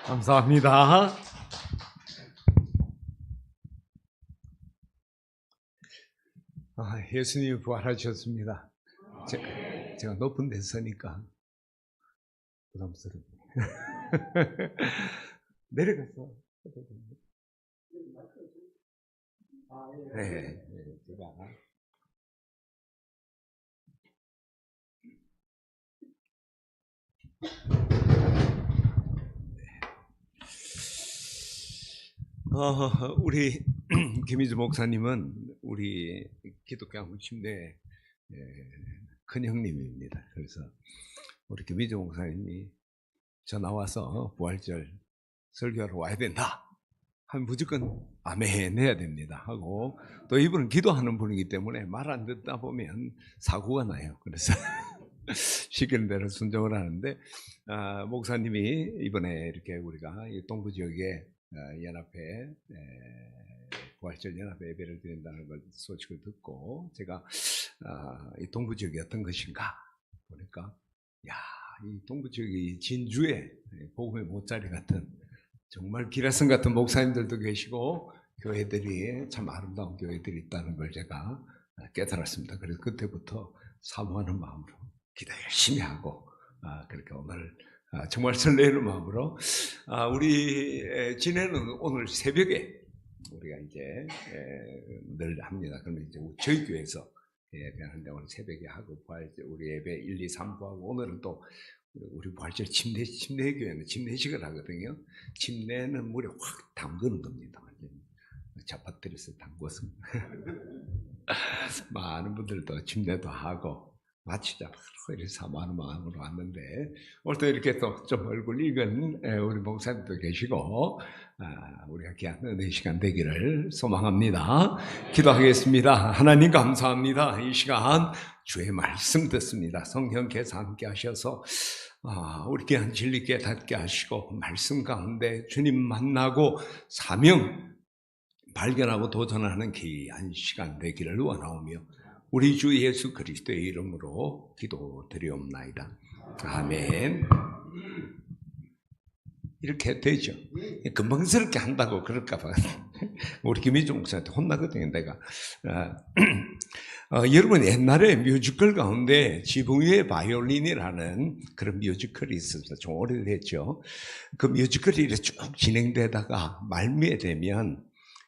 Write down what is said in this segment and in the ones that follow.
감사합니다. 예수님이 부활하셨습니다. 제가 높은 데 서니까 부담스럽네요. 내려가서. 네, 제가. 우리 김희주 목사님은 우리 기독교 한국침례 큰 형님입니다. 그래서 우리 김희주 목사님이 전화 와서 부활절 설교하러 와야 된다 하면 무조건 아멘 해야 됩니다 하고, 또 이분은 기도하는 분이기 때문에 말 안 듣다 보면 사고가 나요. 그래서 시키는 대로 순종을 하는데, 목사님이 이번에 이렇게 우리가 이 동부 지역에 연합회 부활절 연합회 예배를 드린다는 걸 소식을 듣고, 제가 이 동부 지역이 어떤 것인가 보니까, 이 동부 지역이 진주에 복음의 못자리 같은 정말 기라성 같은 목사님들도 계시고 교회들이 참 아름다운 교회들이 있다는 걸 제가 깨달았습니다. 그래서 그때부터 사모하는 마음으로 기도 열심히 하고, 그렇게 오늘 정말 설레는 마음으로, 우리 진해는 오늘 새벽에 우리가 이제 늘 합니다. 그러면 이제 저희 교회에서 예배하는데 오늘 새벽에 하고, 우리 예배 1, 2, 3부 하고, 오늘은 또 우리 부활절 침례교회는 침례식을 하거든요. 침례는 물에 확 담그는 겁니다. 잡아뜨려서 담궈서 많은 분들도 침례도 하고 마치자 바로 이렇게 사모하는 마음으로 왔는데, 오늘 또 이렇게 또 좀 얼굴 익은 우리 목사님도 계시고, 우리가 귀한 은혜 시간 되기를 소망합니다. 기도하겠습니다. 하나님 감사합니다. 이 시간 주의 말씀 듣습니다. 성령께서 함께 하셔서 우리 귀한 진리 깨닫게 하시고, 말씀 가운데 주님 만나고 사명 발견하고 도전하는 귀한 시간 되기를 원하오며, 우리 주 예수 그리스도의 이름으로 기도드리옵나이다. 아멘. 이렇게 되죠. 금방스럽게 한다고 그럴까봐 우리 김희종 목사한테 혼나거든요, 내가. 여러분, 옛날에 뮤지컬 가운데 지붕 위의 바이올린이라는 그런 뮤지컬이 있었어요. 좀 오래됐죠. 그 뮤지컬이 이렇게 쭉 진행되다가 말미에 되면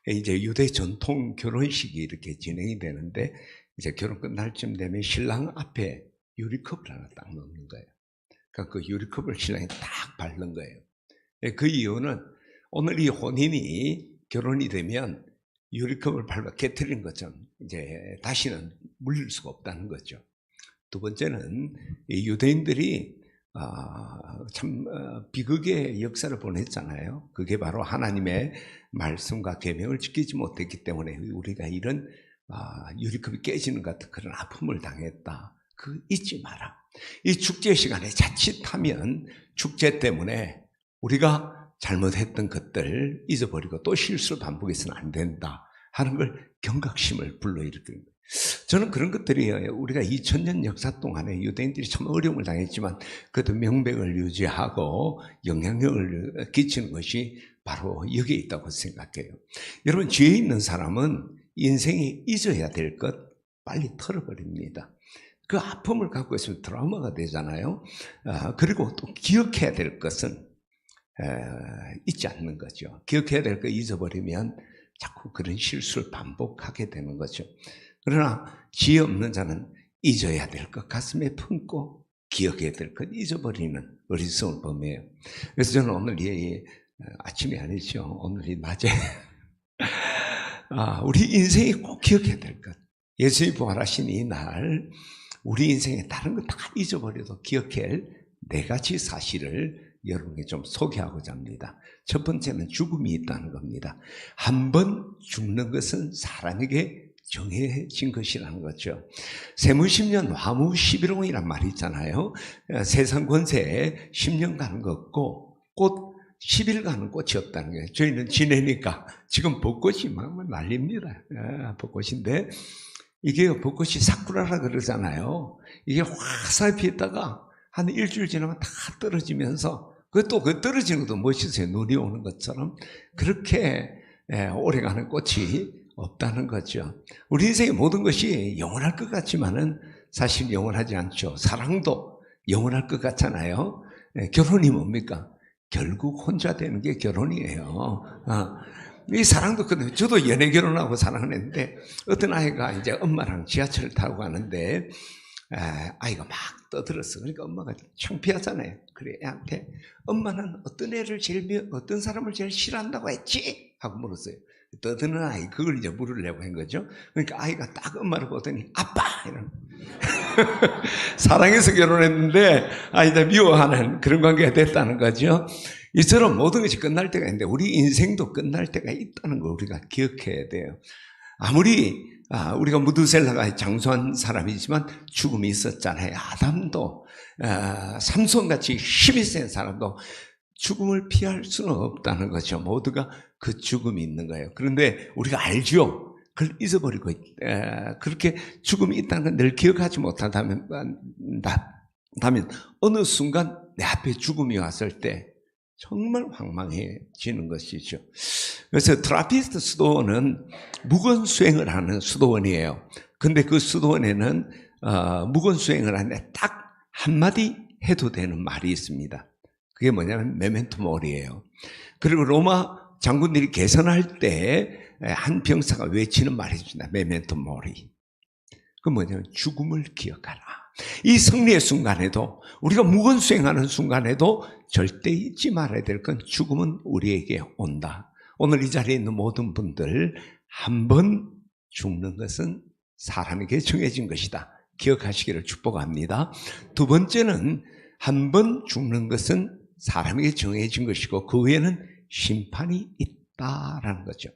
이제 유대 전통 결혼식이 이렇게 진행이 되는데, 이제 결혼 끝날 쯤 되면 신랑 앞에 유리컵을 하나 딱 넣는 거예요. 그러니까 그 유리컵을 신랑이 딱 밟는 거예요. 그 이유는 오늘 이 혼인이 결혼이 되면 유리컵을 밟아 깨트린 것처럼 이제 다시는 물릴 수가 없다는 거죠. 두 번째는 이 유대인들이 참 비극의 역사를 보냈잖아요. 그게 바로 하나님의 말씀과 계명을 지키지 못했기 때문에 우리가 이런 유리컵이 깨지는 것 같은 그런 아픔을 당했다. 그 잊지 마라. 이 축제 시간에 자칫하면 축제 때문에 우리가 잘못했던 것들 잊어버리고 또 실수를 반복해서는 안 된다 하는 걸 경각심을 불러일으키는 거예요. 저는 그런 것들이 우리가 2000년 역사 동안에 유대인들이 참 어려움을 당했지만 그래도 명백을 유지하고 영향력을 끼치는 것이 바로 여기에 있다고 생각해요. 여러분, 죄에 있는 사람은 인생에 잊어야 될 것 빨리 털어버립니다. 그 아픔을 갖고 있으면 트라우마가 되잖아요. 그리고 또 기억해야 될 것은 잊지 않는 거죠. 기억해야 될 거 잊어버리면 자꾸 그런 실수를 반복하게 되는 거죠. 그러나 지혜 없는 자는 잊어야 될 것 가슴에 품고 기억해야 될 것 잊어버리는 어리석은 범이에요. 그래서 저는 오늘 아침이 아니죠. 오늘 낮에 우리 인생에 꼭 기억해야 될 것, 예수님이 부활하신 이 날 우리 인생에 다른 거 다 잊어버려도 기억할 네 가지 사실을 여러분에게 좀 소개하고자 합니다. 첫 번째는 죽음이 있다는 겁니다. 한 번 죽는 것은 사람에게 정해진 것이라는 거죠. 세무 10년 화무 11홍이란 말이 있잖아요. 세상 권세에 10년 가는 거 없고 꽃 10일 가는 꽃이 없다는 거예요. 저희는 지내니까 지금 벚꽃이 막 난립니다. 벚꽃인데 이게 벚꽃이 사쿠라라 그러잖아요. 이게 화사히 피었다가 한 일주일 지나면 다 떨어지면서 그것도 그 떨어지는 것도 멋있어요. 눈이 오는 것처럼. 그렇게 오래가는 꽃이 없다는 거죠. 우리 인생의 모든 것이 영원할 것 같지만은 사실 영원하지 않죠. 사랑도 영원할 것 같잖아요. 결혼이 뭡니까? 결국 혼자 되는 게 결혼이에요. 이 사랑도 그런데 저도 연애 결혼하고 사랑을 했는데 어떤 아이가 이제 엄마랑 지하철을 타고 가는데 아이가 막 떠들었어. 그러니까 엄마가 창피하잖아요. 그래 애한테 엄마는 어떤 사람을 제일 싫어한다고 했지? 하고 물었어요. 떠드는 아이 그걸 이제 물으려고 한 거죠. 그러니까 아이가 딱 엄마를 보더니 아빠 이런 사랑해서 결혼했는데 아이가 미워하는 그런 관계가 됐다는 거죠. 이처럼 모든 것이 끝날 때가 있는데 우리 인생도 끝날 때가 있다는 걸 우리가 기억해야 돼요. 아무리 우리가 무드셀라가 장수한 사람이지만 죽음이 있었잖아요. 아담도 삼손같이 힘이 센 사람도 죽음을 피할 수는 없다는 거죠. 모두가 그 죽음이 있는 거예요. 그런데 우리가 알죠. 그걸 잊어버리고 그렇게 죽음이 있다는 걸 늘 기억하지 못한다면 어느 순간 내 앞에 죽음이 왔을 때 정말 황망해지는 것이죠. 그래서 트라피스트 수도원은 무건 수행을 하는 수도원이에요. 근데 그 수도원에는 무건 수행을 하는데 딱 한마디 해도 되는 말이 있습니다. 그게 뭐냐면 메멘토 모리예요. 그리고 로마 장군들이 개선할 때 한 병사가 외치는 말이 있습니다. 메멘토 모리. 그 뭐냐면 죽음을 기억하라. 이 승리의 순간에도 우리가 무건 수행하는 순간에도 절대 잊지 말아야 될 건 죽음은 우리에게 온다. 오늘 이 자리에 있는 모든 분들 한 번 죽는 것은 사람에게 정해진 것이다. 기억하시기를 축복합니다. 두 번째는 한 번 죽는 것은 사람에게 정해진 것이고 그 후에는 심판이 있다라는 거죠.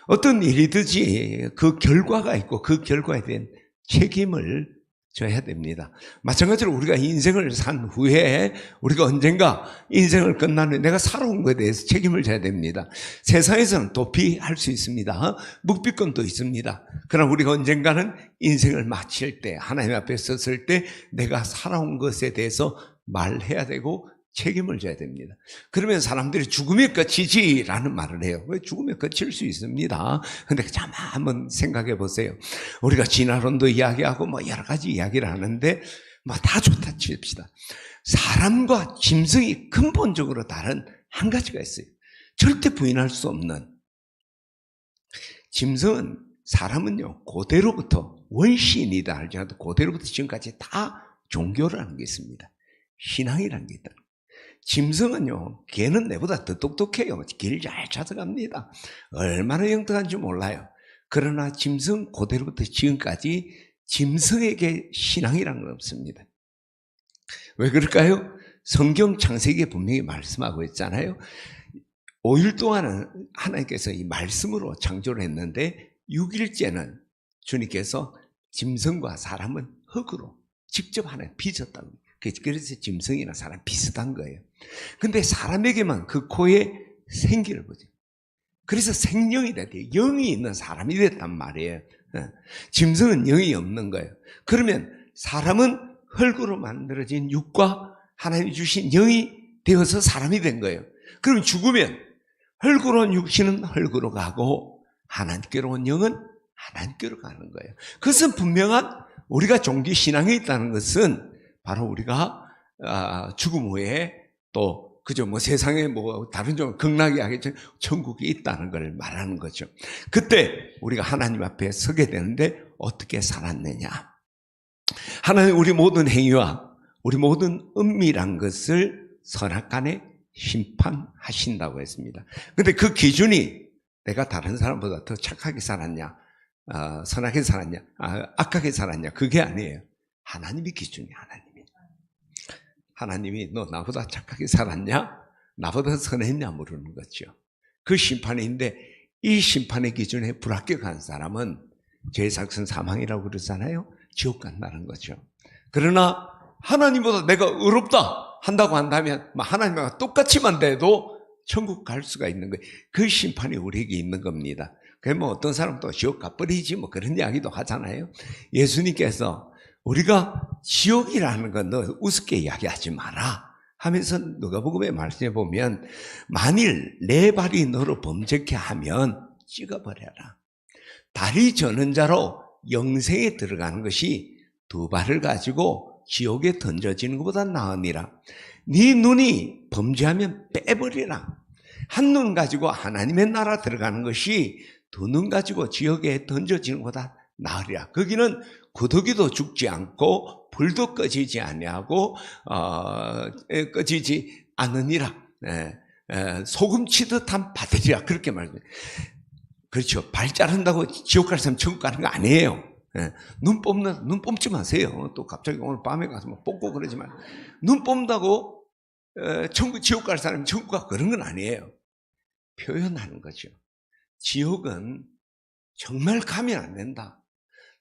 어떤 일이든지 그 결과가 있고 그 결과에 대한 책임을 져야 됩니다. 마찬가지로 우리가 인생을 산 후에 우리가 언젠가 인생을 끝나는 내가 살아온 것에 대해서 책임을 져야 됩니다. 세상에서는 도피할 수 있습니다. 묵비권도 있습니다. 그러나 우리가 언젠가는 인생을 마칠 때 하나님 앞에 섰을 때 내가 살아온 것에 대해서 말해야 되고 책임을 져야 됩니다. 그러면 사람들이 죽음이 끝이지라는 말을 해요. 왜 죽음이 끝일 수 있습니다. 근데 참 한번 생각해 보세요. 우리가 진화론도 이야기하고 뭐 여러 가지 이야기를 하는데 뭐 다 좋다 칩시다. 사람과 짐승이 근본적으로 다른 한 가지가 있어요. 절대 부인할 수 없는. 짐승은 사람은요 고대로부터 원시인이다 할지라도 고대로부터 지금까지 다 종교라는 게 있습니다. 신앙이라는 게 있다. 짐승은요, 개는 내보다 더 똑똑해요. 길 잘 찾아갑니다. 얼마나 영특한지 몰라요. 그러나 짐승 고대로부터 지금까지 짐승에게 신앙이라는 건 없습니다. 왜 그럴까요? 성경 창세기에 분명히 말씀하고 있잖아요. 5일 동안은 하나님께서 이 말씀으로 창조를 했는데 6일째는 주님께서 짐승과 사람은 흙으로 직접 하나님 빚었다고. 그래서 짐승이나 사람 비슷한 거예요. 근데 사람에게만 그 코에 생기를 보죠. 그래서 생명이 됐대요. 영이 있는 사람이 됐단 말이에요. 짐승은 영이 없는 거예요. 그러면 사람은 흙으로 만들어진 육과 하나님이 주신 영이 되어서 사람이 된 거예요. 그럼 죽으면 흙으로 온 육신은 흙으로 가고 하나님께로 온 영은 하나님께로 가는 거예요. 그것은 분명한 우리가 종교 신앙에 있다는 것은 바로 우리가 죽음 후에 또 그저 뭐 세상에 뭐 다른 좀 극락이 하겠죠. 천국이 있다는 걸 말하는 거죠. 그때 우리가 하나님 앞에 서게 되는데 어떻게 살았느냐. 하나님 우리 모든 행위와 우리 모든 은밀한 것을 선악간에 심판하신다고 했습니다. 근데 그 기준이 내가 다른 사람보다 더 착하게 살았냐, 선하게 살았냐, 악하게 살았냐, 그게 아니에요. 하나님이 기준이 하나님이 너 나보다 착하게 살았냐? 나보다 선했냐? 물으는 거죠. 그 심판인데 이 심판의 기준에 불합격한 사람은 죄삭선 사망이라고 그러잖아요. 지옥 간다는 거죠. 그러나 하나님보다 내가 의롭다 한다고 한다면 하나님과 똑같이만 돼도 천국 갈 수가 있는 거예요. 그 심판이 우리에게 있는 겁니다. 그래 뭐 어떤 사람도 지옥 가버리지 뭐 그런 이야기도 하잖아요. 예수님께서 우리가 지옥이라는 건 너 우습게 이야기하지 마라 하면서 누가복음에 말씀해 보면 만일 내 발이 너로 범죄케 하면 찍어버려라. 다리 저는 자로 영생에 들어가는 것이 두 발을 가지고 지옥에 던져지는 것보다 나으니라. 네 눈이 범죄하면 빼버리라. 한 눈 가지고 하나님의 나라 들어가는 것이 두 눈 가지고 지옥에 던져지는 것보다 나으리라. 거기는 구더기도 죽지 않고 불도 꺼지지 아니하고 꺼지지 않으니라. 소금 치듯한 바들이라 그렇게 말해요. 그렇죠. 발 자른다고 지옥 갈 사람 천국 가는 거 아니에요. 눈 뽑지 마세요. 또 갑자기 오늘 밤에 가서 막 뽑고 그러지만 눈 뽑는다고 지옥 갈 사람이 천국 가고 그런 건 아니에요. 표현하는 거죠. 지옥은 정말 가면 안 된다.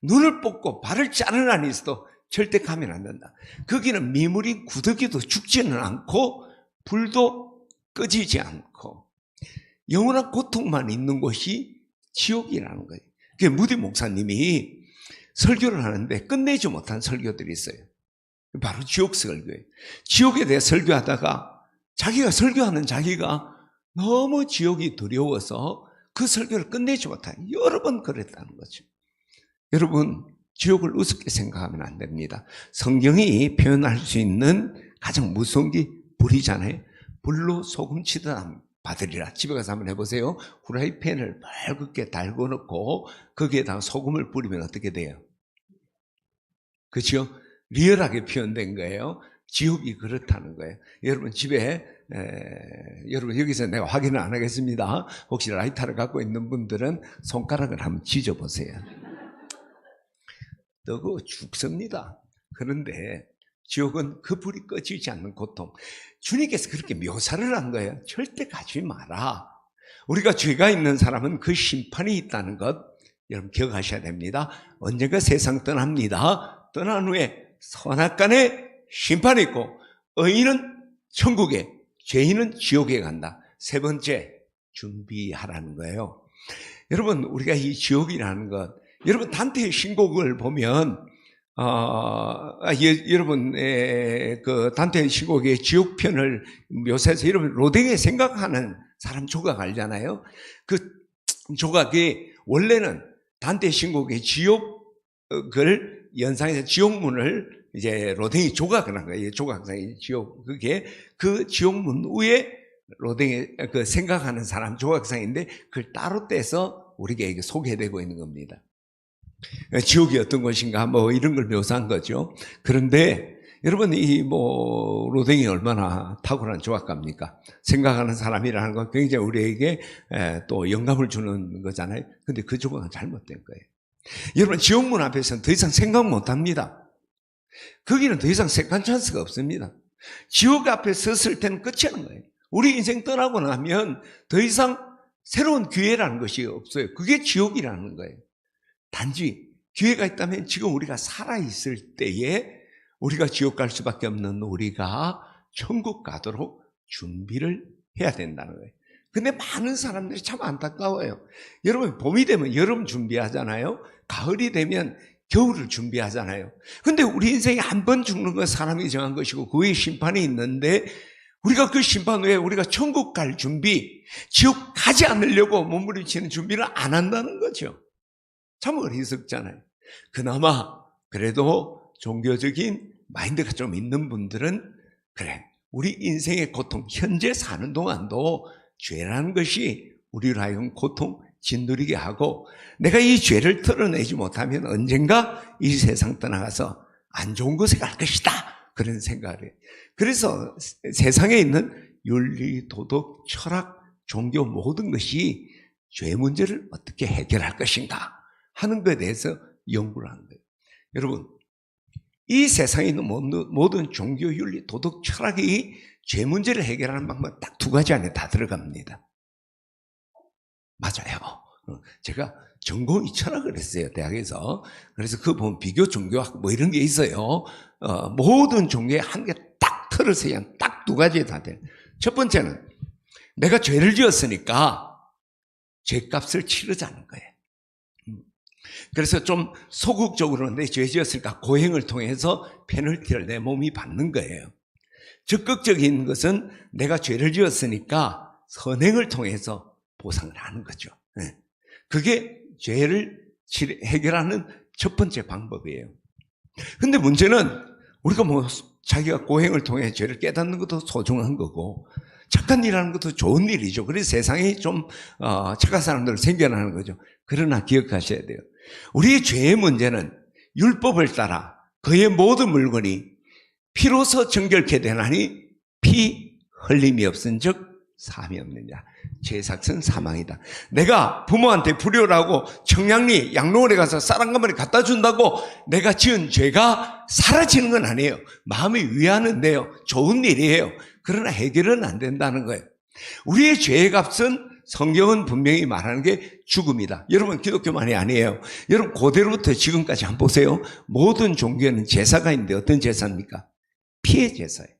눈을 뽑고 발을 자른 한이 있어도 절대 가면 안 된다. 거기는 미물인 구더기도 죽지는 않고 불도 꺼지지 않고 영원한 고통만 있는 곳이 지옥이라는 거예요. 그게 무디 목사님이 설교를 하는데 끝내지 못한 설교들이 있어요. 바로 지옥 설교예요. 지옥에 대해 설교하다가 자기가 설교하는 자기가 너무 지옥이 두려워서 그 설교를 끝내지 못한 여러 번 그랬다는 거죠. 여러분, 지옥을 우습게 생각하면 안 됩니다. 성경이 표현할 수 있는 가장 무서운 게 불이잖아요. 불로 소금 치듯한 바들이라. 집에 가서 한번 해보세요. 후라이팬을 맑게 달궈 놓고 거기에다가 소금을 뿌리면 어떻게 돼요? 그렇죠? 리얼하게 표현된 거예요. 지옥이 그렇다는 거예요. 여러분 집에 여러분 여기서 내가 확인을 안 하겠습니다. 혹시 라이터를 갖고 있는 분들은 손가락을 한번 찢어보세요. 뜨거워 죽습니다. 그런데 지옥은 그 불이 꺼지지 않는 고통. 주님께서 그렇게 묘사를 한 거예요. 절대 가지 마라. 우리가 죄가 있는 사람은 그 심판이 있다는 것 여러분 기억하셔야 됩니다. 언젠가 세상 떠납니다. 떠난 후에 선악간에 심판이 있고 의인은 천국에, 죄인은 지옥에 간다. 세 번째, 준비하라는 거예요. 여러분 우리가 이 지옥이라는 것, 여러분 단테의 신곡을 보면 여러분 그 단테의 신곡의 지옥편을 묘사해서 여러분 로댕에 생각하는 사람 조각 알잖아요. 그 조각이 원래는 단테의 신곡의 지옥을 연상해서 지옥문을 이제 로댕이 조각을 한 거예요. 조각상이 지옥, 그게 그 지옥문 위에 로댕이 그 생각하는 사람 조각상인데 그걸 따로 떼서 우리에게 소개되고 있는 겁니다. 지옥이 어떤 것인가 뭐 이런 걸 묘사한 거죠. 그런데 여러분 이 뭐 로댕이 얼마나 탁월한 조각가입니까? 생각하는 사람이라는 건 굉장히 우리에게 또 영감을 주는 거잖아요. 근데 그 조각은 잘못된 거예요. 여러분 지옥문 앞에서는 더 이상 생각 못합니다. 거기는 더 이상 세컨 찬스가 없습니다. 지옥 앞에 섰을 때는 끝이라는 거예요. 우리 인생 떠나고 나면 더 이상 새로운 기회라는 것이 없어요. 그게 지옥이라는 거예요. 단지 기회가 있다면 지금 우리가 살아있을 때에 우리가 지옥 갈 수밖에 없는 우리가 천국 가도록 준비를 해야 된다는 거예요. 근데 많은 사람들이 참 안타까워요. 여러분 봄이 되면 여름 준비하잖아요. 가을이 되면 겨울을 준비하잖아요. 근데 우리 인생에 한 번 죽는 건 사람이 정한 것이고 그 후에 심판이 있는데 우리가 그 심판 후에 우리가 천국 갈 준비, 지옥 가지 않으려고 몸부림치는 준비를 안 한다는 거죠. 참 어리석잖아요. 그나마 그래도 종교적인 마인드가 좀 있는 분들은 그래, 우리 인생의 고통, 현재 사는 동안도 죄라는 것이 우리로 하여금 고통 짓누리게 하고 내가 이 죄를 털어내지 못하면 언젠가 이 세상 떠나가서 안 좋은 곳에 갈 것이다. 그런 생각을 해요. 그래서 세상에 있는 윤리, 도덕, 철학, 종교 모든 것이 죄 문제를 어떻게 해결할 것인가 하는 것에 대해서 연구를 하는 거예요. 여러분, 이 세상에 있는 모든 종교, 윤리, 도덕, 철학이 죄 문제를 해결하는 방법은 딱 두 가지 안에 다 들어갑니다. 맞아요. 제가 전공이 철학을 했어요, 대학에서. 그래서 그거 보면 비교 종교학 뭐 이런 게 있어요. 모든 종교에 한 개 딱 틀어서 그냥 딱 두 가지에 다 돼요. 첫 번째는 내가 죄를 지었으니까 죄값을 치르자는 거예요. 그래서 좀 소극적으로 내 죄 지었으니까 고행을 통해서 페널티를 내 몸이 받는 거예요. 적극적인 것은 내가 죄를 지었으니까 선행을 통해서 보상을 하는 거죠. 그게 죄를 해결하는 첫 번째 방법이에요. 근데 문제는 우리가 뭐 자기가 고행을 통해 죄를 깨닫는 것도 소중한 거고 착한 일하는 것도 좋은 일이죠. 그래서 세상이 좀 착한 사람들 생겨나는 거죠. 그러나 기억하셔야 돼요. 우리의 죄의 문제는 율법을 따라 그의 모든 물건이 피로서 정결케 되나니 피 흘림이 없은 즉 사함이 없느냐. 죄의 삭은 사망이다. 내가 부모한테 불효라고 청량리 양로원에 가서 쌀 한 가마니 갖다 준다고 내가 지은 죄가 사라지는 건 아니에요. 마음이 위하는데요. 좋은 일이에요. 그러나 해결은 안 된다는 거예요. 우리의 죄의 값은 성경은 분명히 말하는 게 죽음이다. 여러분 기독교만이 아니에요. 여러분 고대로부터 지금까지 한번 보세요. 모든 종교에는 제사가 있는데 어떤 제사입니까? 피의 제사예요.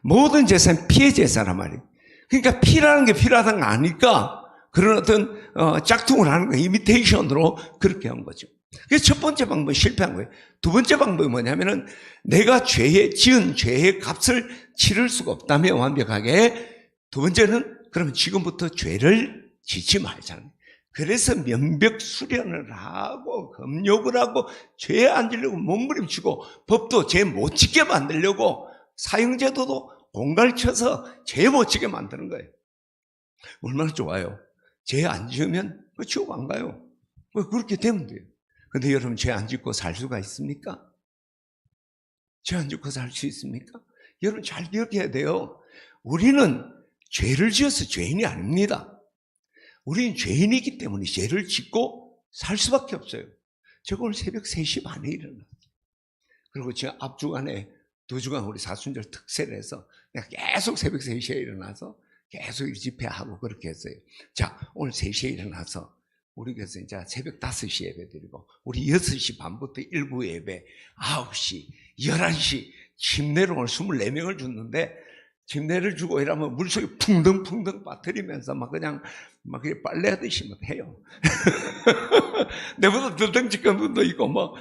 모든 제사는 피의 제사란 말이에요. 그러니까 피라는 게 필요하다는 거 아니까 그런 어떤 짝퉁을 하는 거예요. 이미테이션으로 그렇게 한 거죠. 그래서 첫 번째 방법은 실패한 거예요. 두 번째 방법이 뭐냐면은 내가 지은 죄의 값을 치를 수가 없다면 완벽하게 두 번째는 그러면 지금부터 죄를 짓지 말자는. 그래서 면벽 수련을 하고 금욕을 하고 죄에 안 지려고 몸부림치고 법도 죄 못 짓게 만들려고 사형제도도 공갈 쳐서 죄 못 지게 만드는 거예요. 얼마나 좋아요. 죄 안 지으면 지옥 안 가요. 그렇게 되면 돼요. 근데 여러분 죄 안 짓고 살 수가 있습니까? 죄 안 짓고 살 수 있습니까? 여러분 잘 기억해야 돼요. 우리는 죄를 지어서 죄인이 아닙니다. 우리는 죄인이기 때문에 죄를 짓고 살 수밖에 없어요. 제가 오늘 새벽 3시 반에 일어났어요. 그리고 제가 앞주간에 2주간 우리 사순절 특세를 해서 내가 계속 새벽 3시에 일어나서 계속 집회하고 그렇게 했어요. 자, 오늘 3시에 일어나서 우리 교회에서 이제 새벽 5시 예배 드리고 우리 6시 반부터 일부 예배 9시, 11시 침례를 오늘 24명을 줬는데 침례를 주고 이러면 물속에 풍덩풍덩 빠뜨리면서 막 그냥 막 빨래하듯이 막 해요. 내보다 더 덩치큰 분도 있고 뭐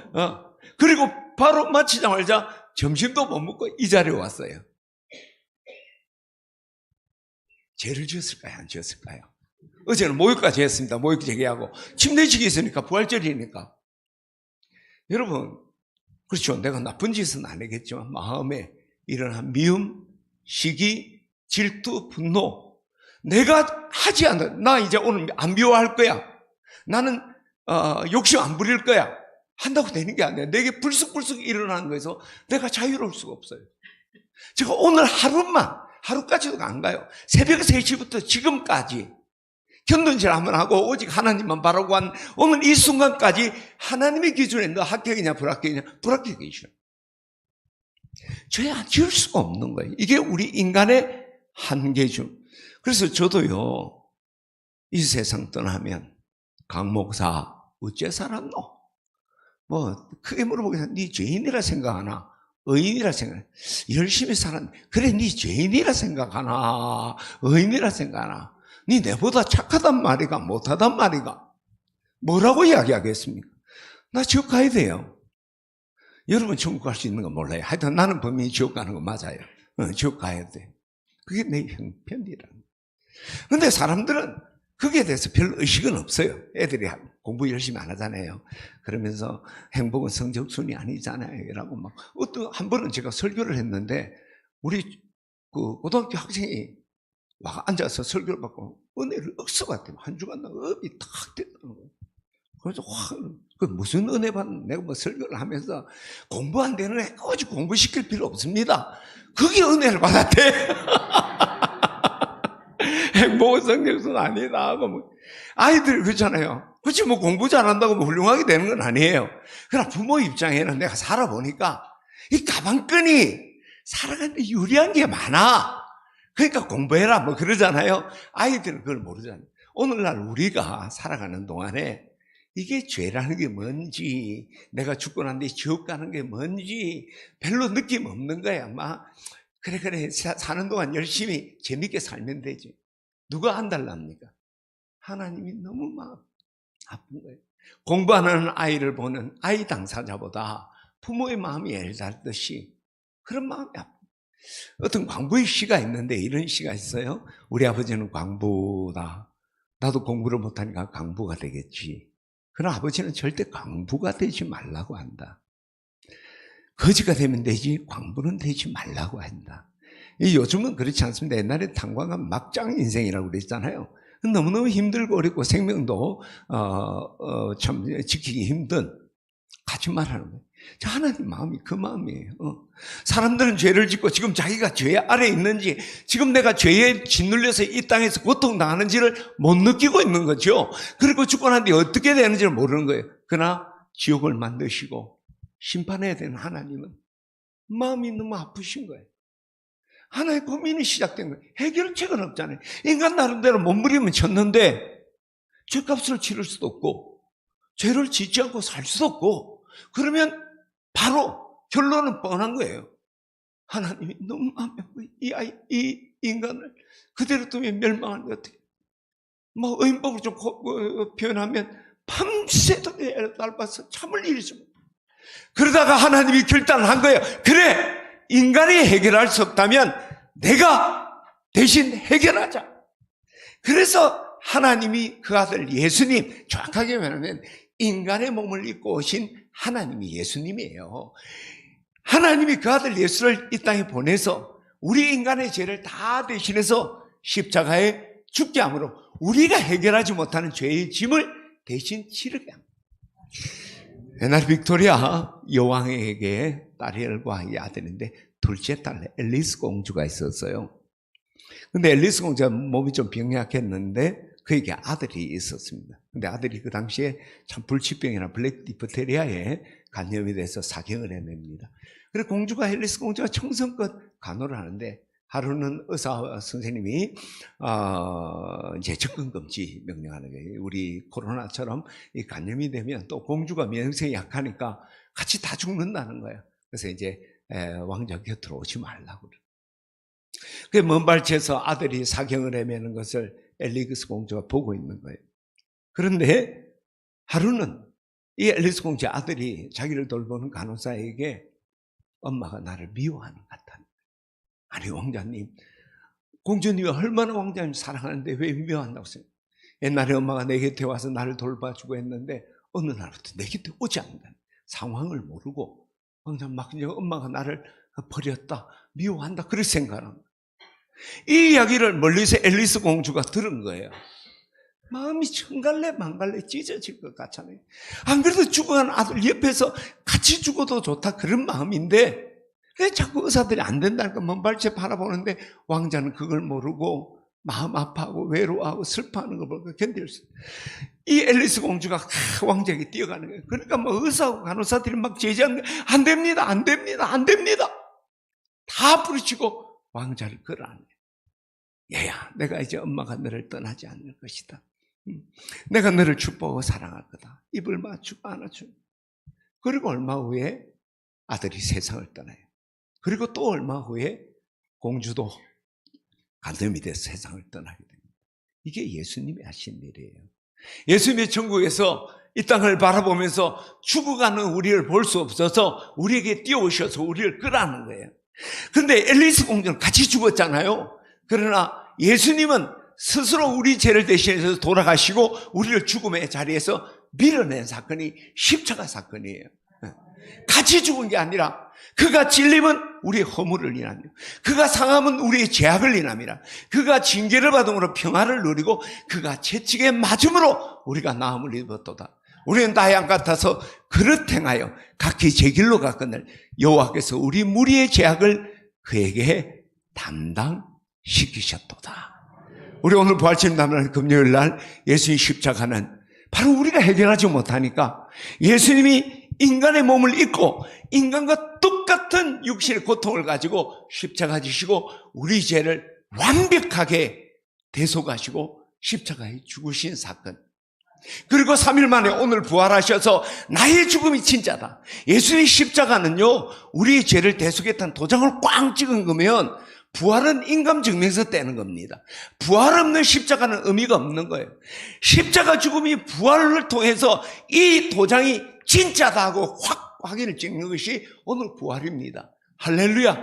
그리고 바로 마치자마자 점심도 못 먹고 이 자리에 왔어요. 죄를 지었을까요? 안 지었을까요? 어제는 모욕까지 했습니다. 모욕 제기하고 침례식이 있으니까 부활절이니까. 여러분 그렇죠. 내가 나쁜 짓은 안 하겠지만 마음에 일어난 미움, 시기, 질투, 분노 내가 하지 않아. 나 이제 오늘 안 미워할 거야. 나는 욕심 안 부릴 거야. 한다고 되는 게 아니야. 내게 불쑥불쑥 일어나는 거에서 내가 자유로울 수가 없어요. 제가 오늘 하루까지도 안 가요. 새벽 3시부터 지금까지 견돈질 한번 하고 오직 하나님만 바라고 한 오늘 이 순간까지 하나님의 기준에 너 합격이냐 불합격이냐 불합격이죠. 죄 안 지을 수가 없는 거예요. 이게 우리 인간의 한계죠. 그래서 저도요 이 세상 떠나면 강 목사 어째 살았노? 뭐 크게 물어보겠습니다. 네 죄인이라 생각하나? 의인이라 생각하나? 열심히 살았네. 그래 네 죄인이라 생각하나? 의인이라 생각하나? 네 내보다 착하단 말이가 못하단 말이가? 뭐라고 이야기하겠습니까? 나 지옥 가야 돼요. 여러분 천국 갈 수 있는 건 몰라요. 하여튼 나는 분명히 지옥 가는 건 맞아요. 지옥 가야 돼. 그게 내 형편이라는 거예요. 근데 사람들은 거기에 대해서 별 의식은 없어요. 애들이 공부 열심히 안 하잖아요. 그러면서 행복은 성적순이 아니잖아요. 라고 막, 한 번은 제가 설교를 했는데, 우리 그 고등학교 학생이 와 앉아서 설교를 받고 은혜를 억서같아요. 한 주간 업이 탁 됐다는 거예요. 그래서 그 무슨 은혜 받는 내가 뭐 설교를 하면서 공부 안 되는 애 오직 공부시킬 필요 없습니다. 그게 은혜를 받았대. 행복은 성적순 아니다 하고 뭐. 아이들 그렇잖아요. 그렇지 뭐 공부 잘한다고 뭐 훌륭하게 되는 건 아니에요. 그러나 부모 입장에는 내가 살아보니까 이 가방끈이 살아가는데 유리한 게 많아. 그러니까 공부해라 뭐 그러잖아요. 아이들은 그걸 모르잖아요. 오늘날 우리가 살아가는 동안에 이게 죄라는 게 뭔지, 내가 죽고 난 뒤에 지옥 가는 게 뭔지 별로 느낌 없는 거야. 막 그래 사는 동안 열심히 재밌게 살면 되지. 누가 안달납니까? 하나님이 너무 마음 아픈 거예요. 공부하는 아이를 보는 아이 당사자보다 부모의 마음이 애달듯이 그런 마음이 아픈 거예요. 어떤 광부의 시가 있는데 이런 시가 있어요. 우리 아버지는 광부다. 나도 공부를 못하니까 광부가 되겠지. 그러나 아버지는 절대 광부가 되지 말라고 한다. 거지가 되면 되지 광부는 되지 말라고 한다. 요즘은 그렇지 않습니다. 옛날에 탄광은 막장 인생이라고 그랬잖아요. 너무너무 힘들고 어렵고 생명도 참 지키기 힘든 거짓말하는 거예요. 하나님 마음이 그 마음이에요. 사람들은 죄를 짓고 지금 자기가 죄 아래에 있는지, 지금 내가 죄에 짓눌려서 이 땅에서 고통당하는지를 못 느끼고 있는 거죠. 그리고 죽고 난 뒤에 어떻게 되는지를 모르는 거예요. 그러나 지옥을 만드시고 심판해야 되는 하나님은 마음이 너무 아프신 거예요. 하나의 고민이 시작된 거예요. 해결책은 없잖아요. 인간 나름대로 몸부림은 쳤는데 죄값을 치를 수도 없고 죄를 짓지 않고 살 수도 없고, 그러면 바로 결론은 뻔한 거예요. 하나님이 너무 마음에 아프고 이 인간을 그대로 두면 멸망하는 게 어떻게, 뭐 의인법으로 좀 표현하면 밤새도록 애를 밟아서 참을 일이 좀. 그러다가 하나님이 결단한 거예요. 그래, 인간이 해결할 수 없다면 내가 대신 해결하자. 그래서 하나님이 그 아들 예수님, 정확하게 말하면 인간의 몸을 입고 오신 하나님이 예수님이에요. 하나님이 그 아들 예수를 이 땅에 보내서 우리 인간의 죄를 다 대신해서 십자가에 죽게 함으로 우리가 해결하지 못하는 죄의 짐을 대신 치르게 합니다. 옛날 빅토리아 여왕에게 딸과 이 아들인데 둘째 딸 앨리스 공주가 있었어요. 근데 앨리스 공주가 몸이 좀 병약했는데 그에게 아들이 있었습니다. 근데 아들이 그 당시에 참 불치병이나 블랙 디프테리아에 감염이 돼서 사경을 해냅니다. 그래서 공주가, 앨리스 공주가 청성껏 간호를 하는데 하루는 의사 선생님이 이제 접근 금지 명령하는 거예요. 우리 코로나처럼 이 감염이 되면 또 공주가 면역성이 약하니까 같이 다 죽는다는 거예요. 그래서 이제 왕자 곁으로 오지 말라고 그래요. 그 먼 발치에서 아들이 사경을 헤매는 것을 앨리스 공주가 보고 있는 거예요. 그런데 하루는 이 앨리스 공주의 아들이 자기를 돌보는 간호사에게 엄마가 나를 미워하는 것 같다는 거예요. 아니 왕자님, 공주님이 얼마나 왕자님 사랑하는데 왜 미워한다고 생각해요? 옛날에 엄마가 내 곁에 와서 나를 돌봐주고 했는데 어느 날부터 내 곁에 오지 않는다는 상황을 모르고 왕자님 막 이제 엄마가 나를 버렸다, 미워한다, 그렇게 생각합니다. 이 이야기를 멀리서 앨리스 공주가 들은 거예요. 마음이 천갈래 만갈래 찢어질 것 같잖아요. 안 그래도 죽어간 아들 옆에서 같이 죽어도 좋다 그런 마음인데 왜 자꾸 의사들이 안 된다니까 먼 발치 바라보는데 왕자는 그걸 모르고 마음 아파하고 외로워하고 슬퍼하는 걸 보고 견딜 수. 이 앨리스 공주가 왕자에게 뛰어가는 거예요. 그러니까 뭐 의사하고 간호사들이 막 제지하는 거예요. 안 됩니다, 안 됩니다, 안 됩니다. 다 부르치고 왕자를 끌어안아요. 얘야, 내가 이제 엄마가 너를 떠나지 않을 것이다. 내가 너를 축복하고 사랑할 거다. 입을 맞추고 안아주고. 그리고 얼마 후에 아들이 세상을 떠나요. 그리고 또 얼마 후에 공주도 간염이 돼서 세상을 떠나게 됩니다. 이게 예수님이 하신 일이에요. 예수님의 천국에서 이 땅을 바라보면서 죽어가는 우리를 볼 수 없어서 우리에게 뛰어오셔서 우리를 끌어안는 거예요. 그런데 앨리스 공주는 같이 죽었잖아요. 그러나 예수님은 스스로 우리 죄를 대신해서 돌아가시고 우리를 죽음의 자리에서 밀어낸 사건이 십자가 사건이에요. 같이 죽은 게 아니라 그가 찔림은 우리의 허물을 인하며, 그가 상함은 우리의 죄악을 인함이라. 그가 징계를 받음으로 평화를 누리고 그가 채찍에 맞음으로 우리가 나음을 입었도다. 우리는 나의 양 같아서 그릇 행하여 각기 제 길로 가거늘 여호와께서 우리 무리의 죄악을 그에게 담당시키셨도다. 우리 오늘 부활절 남은 금요일 날 예수님 십자가는 바로 우리가 해결하지 못하니까 예수님이 인간의 몸을 입고 인간과 똑같은 육신의 고통을 가지고 십자가 지시고 우리 죄를 완벽하게 대속하시고 십자가에 죽으신 사건. 그리고 3일 만에 오늘 부활하셔서 나의 죽음이 진짜다. 예수의 십자가는요, 우리의 죄를 대속했다는 도장을 꽝 찍은 거면 부활은 인감증명서 떼는 겁니다. 부활 없는 십자가는 의미가 없는 거예요. 십자가 죽음이 부활을 통해서 이 도장이 진짜다 하고 확 확인을 찍는 것이 오늘 부활입니다. 할렐루야.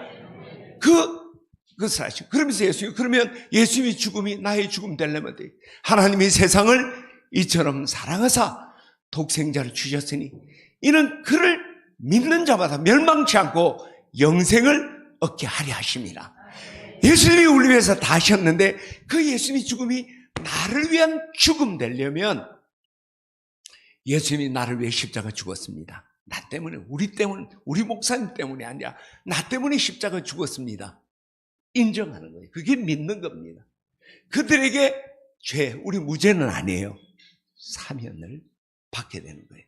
그 사실. 그러면서 그러면 예수님의 죽음이 나의 죽음 되려면 돼. 하나님이 세상을 이처럼 사랑하사 독생자를 주셨으니 이는 그를 믿는 자마다 멸망치 않고 영생을 얻게 하려 하심이라. 예수님이 우리 위해서 다 하셨는데 그 예수님의 죽음이 나를 위한 죽음 되려면 예수님이 나를 위해 십자가 죽었습니다. 나 때문에, 우리 때문에, 우리 목사님 때문이 아니라 나 때문에 십자가 죽었습니다. 인정하는 거예요. 그게 믿는 겁니다. 그들에게 우리 무죄는 아니에요. 사면을 받게 되는 거예요.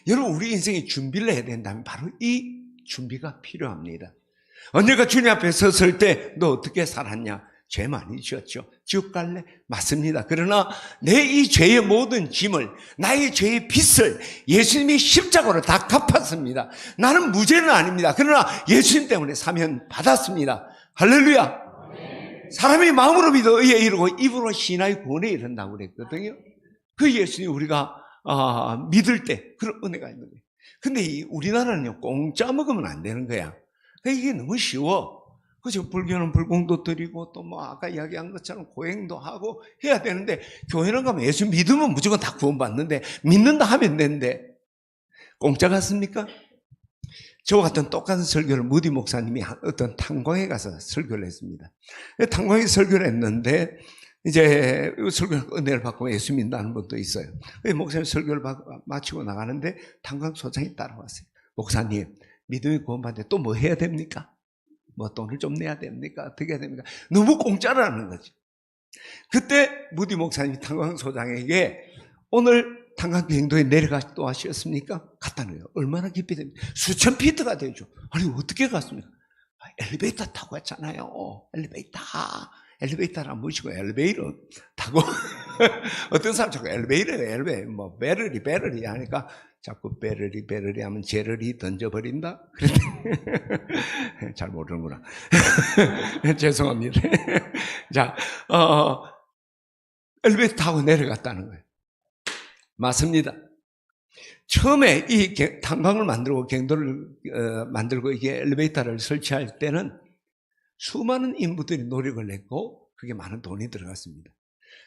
여러분, 우리 인생에 준비를 해야 된다면 바로 이 준비가 필요합니다. 언젠가 주님 앞에 섰을 때 너 어떻게 살았냐? 죄 많이 지었죠. 지옥 갈래? 맞습니다. 그러나 내 이 죄의 모든 짐을, 나의 죄의 빚을 예수님이 십자가로 다 갚았습니다. 나는 무죄는 아닙니다. 그러나 예수님 때문에 사면 받았습니다. 할렐루야. 사람이 마음으로 믿어 의에 이르고 입으로 신하의 구원에 이른다고 그랬거든요. 그 예수님 우리가 믿을 때 그런 은혜가 있는 거예요. 근데 우리나라는요, 공짜 먹으면 안 되는 거야. 이게 너무 쉬워. 그죠? 불교는 불공도 드리고 또 뭐 아까 이야기한 것처럼 고행도 하고 해야 되는데, 교회는 가면 예수 믿으면 무조건 다 구원받는데, 믿는다 하면 되는데 공짜 같습니까? 저와 같은 똑같은 설교를 무디 목사님이 어떤 탄광에 가서 설교를 했습니다. 탄광에 설교를 했는데 이제 설교 은혜를 받고 예수 믿는다는 분도 있어요. 목사님 설교를 마치고 나가는데 탄광 소장이 따라왔어요. 목사님, 믿음이 구원받는데 또 뭐 해야 됩니까? 뭐 돈을 좀 내야 됩니까? 어떻게 해야 됩니까? 너무 공짜라는 거죠. 그때 무디 목사님이 탄광 소장에게 오늘 탄광 비행도에 내려가 또 하셨습니까? 갔다는 거예요. 얼마나 깊이 됩니까? 수천 피트가 되죠. 아니 어떻게 갔습니까? 엘리베이터 타고 갔잖아요. 엘리베이터를 안 모시고 엘리베이터 타고 어떤 사람 자꾸 엘리베이터 뭐 베러리 하니까 자꾸 베러리 하면 제러리 던져버린다? 그런데 잘 모르는구나. 죄송합니다. 자, 엘리베이터 타고 내려갔다는 거예요. 맞습니다. 처음에 이 탄광을 만들고 갱도를 만들고 이게 엘리베이터를 설치할 때는 수많은 인부들이 노력을 했고 그게 많은 돈이 들어갔습니다.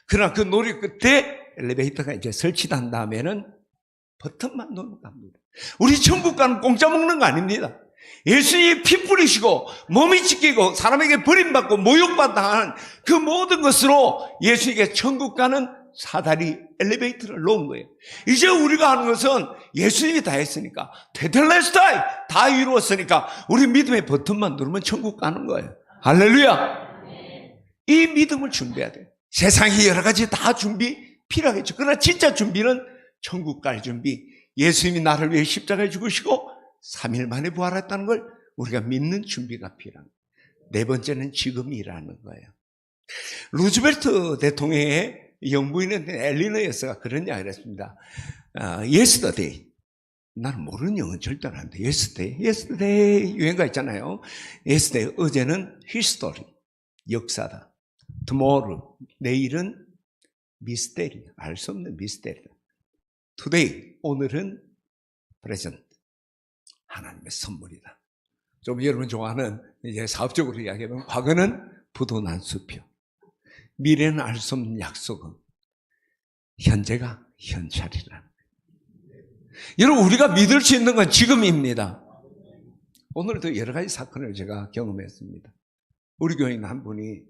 그러나 그 노력 끝에 엘리베이터가 이제 설치된 다음에는 버튼만 누르면 갑니다. 우리 천국 가는 공짜 먹는 거 아닙니다. 예수님이 피 뿌리시고 몸이 찢기고 사람에게 버림받고 모욕받다 하는 그 모든 것으로 예수님께 천국 가는 사다리 엘리베이터를 놓은 거예요. 이제 우리가 하는 것은 예수님이 다 했으니까, 테텔레스타이 다 이루었으니까 우리 믿음의 버튼만 누르면 천국 가는 거예요. 할렐루야. 이 믿음을 준비해야 돼요. 세상에 여러 가지 다 준비 필요하겠죠. 그러나 진짜 준비는 천국 갈 준비, 예수님이 나를 위해 십자가에 죽으시고 3일 만에 부활했다는 걸 우리가 믿는 준비가 필요합니다. 네 번째는 지금이라는 거예요. 루즈벨트 대통령의 영부인은 엘리너 여사가 그런 이야기를 했습니다. yesterday. 나는 모르는 영어는 절대로 안 돼. yesterday 유행가 있잖아요. yesterday, 어제는 history, 역사다. tomorrow, 내일은 mystery, 알 수 없는 미스테리다. today, 오늘은 present, 하나님의 선물이다. 좀 여러분 좋아하는 이제 사업적으로 이야기하면 과거는 부도난 수표, 미래는 알 수 없는 약속은, 현재가 현찰이라는 거예요. 여러분, 우리가 믿을 수 있는 건 지금입니다. 오늘도 여러 가지 사건을 제가 경험했습니다. 우리 교인 한 분이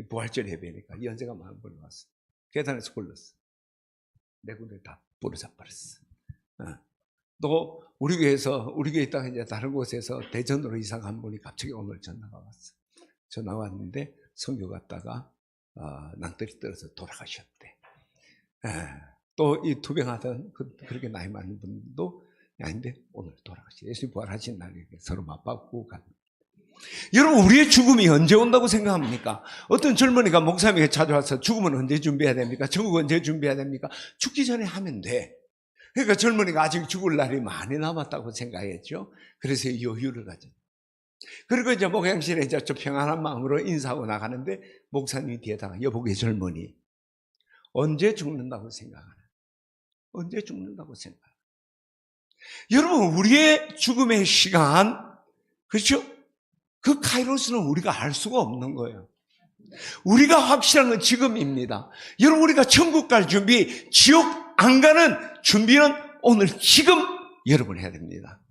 부활절 예배니까 연세가 많은 분이 왔어. 계단에서 굴렀어. 내 군대 다 부러져 버렸어. 또 우리 교회 있다가 이제 다른 곳에서 대전으로 이사 간 분이 갑자기 오늘 전화가 왔어. 전화 왔는데 선교 갔다가 낭떠리 떨어서 돌아가셨대. 또 이 투병하던 그렇게 나이 많은 분도 아닌데 오늘 돌아가셨대. 예수님 부활하신 날에 서로 맞받고 간. 여러분, 우리의 죽음이 언제 온다고 생각합니까? 어떤 젊은이가 목사님에게 찾아와서 죽음은 언제 준비해야 됩니까? 천국 언제 준비해야 됩니까? 죽기 전에 하면 돼. 그러니까 젊은이가 아직 죽을 날이 많이 남았다고 생각했죠. 그래서 여유를 가졌죠. 그리고 이제 목양실에 이제 좀 평안한 마음으로 인사하고 나가는데 목사님이 뒤에다가 여보게 젊은이, 언제 죽는다고 생각하나? 언제 죽는다고 생각하나? 여러분, 우리의 죽음의 시간, 그렇죠? 그 카이로스는 우리가 알 수가 없는 거예요. 우리가 확실한 건 지금입니다. 여러분, 우리가 천국 갈 준비, 지옥 안 가는 준비는 오늘 지금 여러분 해야 됩니다.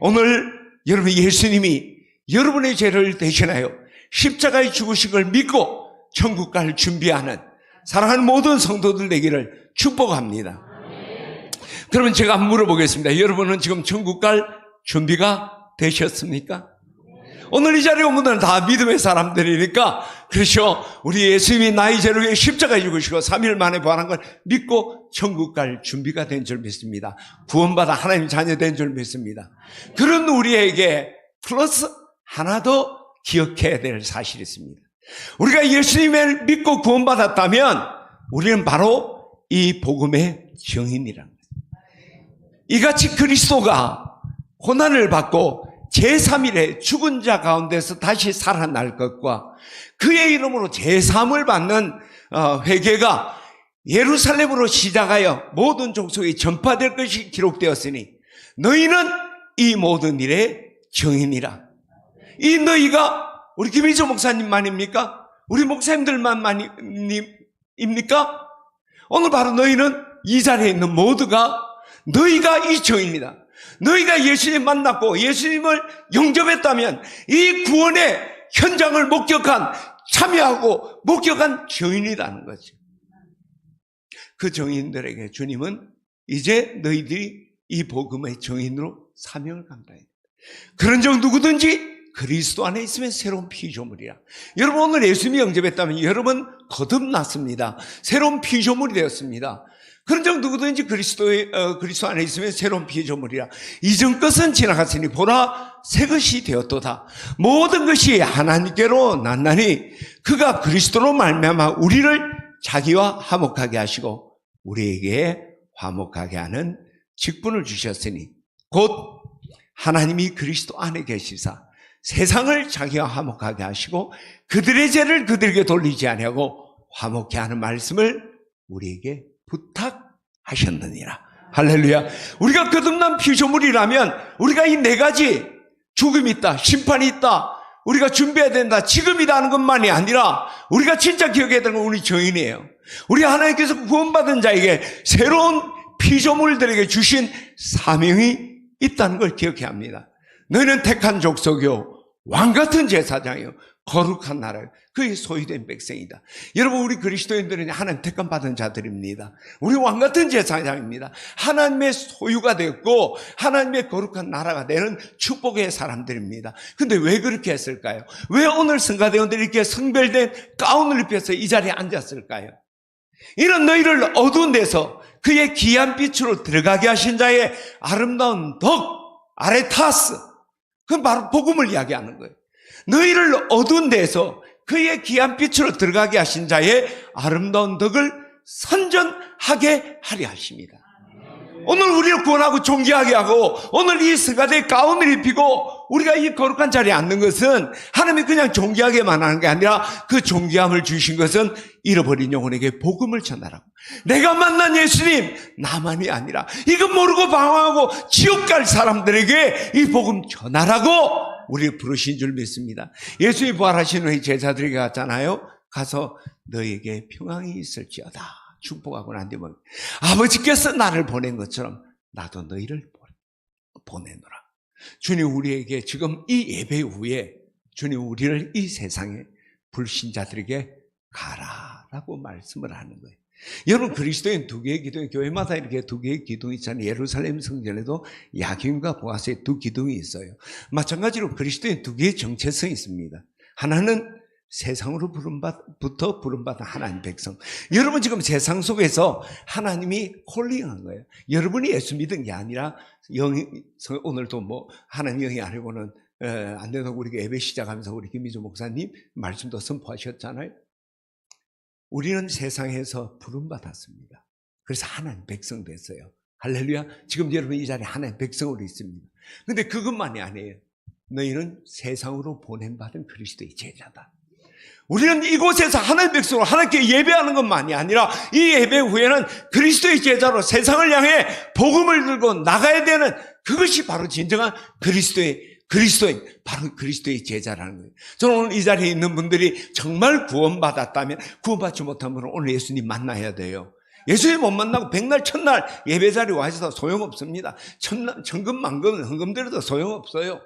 오늘 여러분, 예수님이 여러분의 죄를 대신하여 십자가에 죽으신 걸 믿고 천국 갈 준비하는 사랑하는 모든 성도들 되기를 축복합니다. 그러면 제가 한번 물어보겠습니다. 여러분은 지금 천국 갈 준비가 되셨습니까? 오늘 이 자리에 온 분들은 다 믿음의 사람들이니까, 그렇죠? 우리 예수님이 나의 죄를 위해 십자가에 죽으시고 3일 만에 부활한 걸 믿고 천국 갈 준비가 된 줄 믿습니다. 구원받아 하나님 자녀 된 줄 믿습니다. 그런 우리에게 플러스 하나 더 기억해야 될 사실이 있습니다. 우리가 예수님을 믿고 구원받았다면 우리는 바로 이 복음의 증인이라는 거예요. 이같이 그리스도가 고난을 받고 제3일에 죽은 자 가운데서 다시 살아날 것과 그의 이름으로 제3을 받는 회개가 예루살렘으로 시작하여 모든 족속에 전파될 것이 기록되었으니 너희는 이 모든 일의 증인이라. 이 너희가 우리 김희조 목사님만입니까? 우리 목사님들만입니까? 오늘 바로 너희는 이 자리에 있는 모두가 너희가 이 증인이다. 너희가 예수님 만났고 예수님을 영접했다면 이 구원의 현장을 목격한, 참여하고 목격한 증인이라는 거죠. 그 증인들에게 주님은 이제 너희들이 이 복음의 증인으로 사명을 감당해야 된다. 그런 적 누구든지 그리스도 안에 있으면 새로운 피조물이라. 여러분, 오늘 예수님이 영접했다면 여러분 거듭났습니다. 새로운 피조물이 되었습니다. 그런 적 누구든지 그리스도 안에 있으면 새로운 피조물이라. 이전 것은 지나갔으니 보라 새 것이 되었도다. 모든 것이 하나님께로 났나니 그가 그리스도로 말미암아 우리를 자기와 화목하게 하시고 우리에게 화목하게 하는 직분을 주셨으니 곧 하나님이 그리스도 안에 계시사 세상을 자기와 화목하게 하시고 그들의 죄를 그들에게 돌리지 아니하고 화목케 하는 말씀을 우리에게 부탁하셨느니라. 할렐루야. 우리가 거듭난 피조물이라면 우리가 이 네 가지, 죽음이 있다, 심판이 있다, 우리가 준비해야 된다, 지금이다 하는 것만이 아니라 우리가 진짜 기억해야 되는 건 우리 증인이에요. 우리 하나님께서 구원받은 자에게 새로운 피조물들에게 주신 사명이 있다는 걸 기억해야 합니다. 너희는 택한 족속이요 왕같은 제사장이요 거룩한 나라요 그의 소유된 백성이다. 여러분, 우리 그리스도인들은 하나님 택함 받은 자들입니다. 우리 왕같은 제사장입니다. 하나님의 소유가 되었고 하나님의 거룩한 나라가 되는 축복의 사람들입니다. 근데 왜 그렇게 했을까요? 왜 오늘 성가대원들이 이렇게 성별된 가운을 입혀서 이 자리에 앉았을까요? 이는 너희를 어두운 데서 그의 귀한 빛으로 들어가게 하신 자의 아름다운 덕, 아레타스, 그건 바로 복음을 이야기하는 거예요. 너희를 어두운 데서 그의 귀한 빛으로 들어가게 하신 자의 아름다운 덕을 선전하게 하려 하십니다. 오늘 우리를 구원하고 존귀하게 하고 오늘 이 성가대의 가운을 입히고 우리가 이 거룩한 자리에 앉는 것은 하나님이 그냥 존귀하게만 하는 게 아니라 그 존귀함을 주신 것은 잃어버린 영혼에게 복음을 전하라고. 내가 만난 예수님 나만이 아니라 이거 모르고 방황하고 지옥 갈 사람들에게 이 복음 전하라고 우리를 부르신 줄 믿습니다. 예수님이 부활하신 후에 제자들에게 갔잖아요. 가서 너에게 평안이 있을지어다. 축복하고 난 뒤에 아버지께서 나를 보낸 것처럼 나도 너희를 보내노라. 주님 우리에게 지금 이 예배 후에 주님 우리를 이 세상에 불신자들에게 가라라고 말씀을 하는 거예요. 여러분, 그리스도인 두 개의 기둥, 교회마다 이렇게 두 개의 기둥이 있잖아요. 예루살렘 성전에도 야긴과 보아스의 두 기둥이 있어요. 마찬가지로 그리스도인 두 개의 정체성이 있습니다. 하나는 세상으로부터 부름받은 하나님 백성. 여러분 지금 세상 속에서 하나님이 콜링한 거예요. 여러분이 예수 믿은 게 아니라 오늘도 뭐 하나님 영이 아니고는 안 된다고 우리가 예배 시작하면서 우리 김미주 목사님 말씀도 선포하셨잖아요. 우리는 세상에서 부름받았습니다. 그래서 하나님 백성 됐어요. 할렐루야. 지금 여러분 이 자리에 하나님 백성으로 있습니다. 근데 그것만이 아니에요. 너희는 세상으로 보냄받은 그리스도의 제자다. 우리는 이곳에서 하나님 백성으로 하나님께 예배하는 것만이 아니라 이 예배 후에는 그리스도의 제자로 세상을 향해 복음을 들고 나가야 되는 그것이 바로 진정한 그리스도의 그리스도인, 바로 그리스도의 제자라는 거예요. 저는 오늘 이 자리에 있는 분들이 정말 구원받았다면 구원받지 못한 분은 오늘 예수님 만나야 돼요. 예수님 못 만나고 백날 첫날 예배 자리에 와 있어도 소용없습니다. 천금만금 헌금드려도 소용없어요.